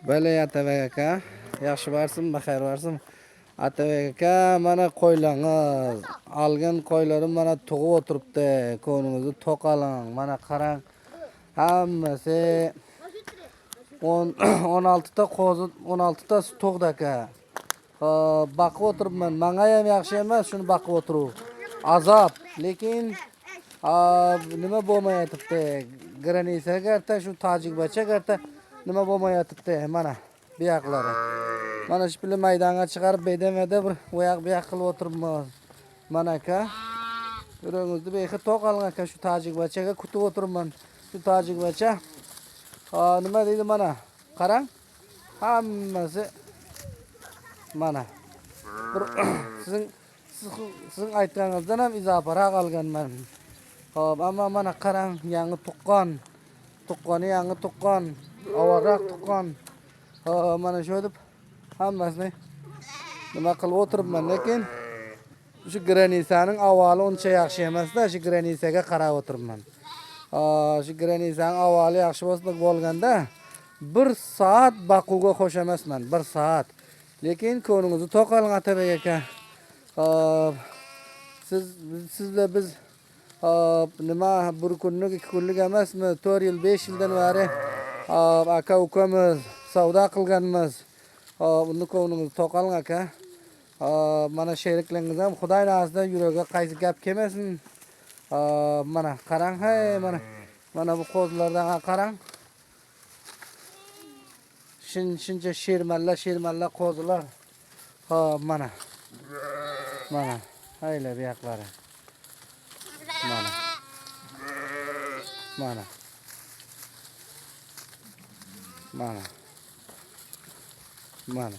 Böyle Atabek aka. Yaxshi barsin, baxayr barsin. Atabek aka, mana qo'ylangiz. Algan qo'ylarim mana tug'ib o'tiribdi. Ko'ningizni to'qaling. Mana qarang. Hammasi 10 16 ta qo'zi, 16 ta tug'di aka. Hop, baqib o'tiribman. Menga ham yaxshi emas, shuni baqib o'tiruv. Azob, lekin nima bo'lmayapti? Granisa garta shu tojikbacha garta nima bo'lmayapti? Mana bu yoqlari. Mana shu bilan maydonga chiqarib bedamada bir bu yoq qilib o'tiribman. Mana aka. Ko'ringizni bexi to'qalgan aka shu tojikbachaga kutib o'tiribman. Shu tojikbacha nima deydi mana? Qarang. Hammasi mana. Bir sizin aytganingizdan ham izofaroq olganman. Hop, ammo mana qarang, yangi tuqqan. Tuqqani yangi tuqqan, avvalroq tuqqan. Mana shu deb hammasini nima qilib o'tiribman, lekin shu granisaning avvali uncha yaxshi emas-da, shu granisaga qarab o'tiribman. Shu granisaning avvali yaxshi bo'lganda 1 soat baquvga qo'shamasman, 1 soat. Lekin ko'ningizni to'qaling Atabek aka. Sizlar biz nima bir kunlik, 2 kunlik emasmi? 4 yil, 5 yildan beri aka ukamiz savdo qilganmiz. Buni ko'ningizni to'qaling aka. Mana sheriklaringiz ham Xudoy nazarda yuragiga qaysi gap kelmasin. Mana qarang, hey mana bu qo'zlardan qarang. Shuncha shermalla qo'zilar. Mana. Hayla bu yoqlari. Mana. Mana.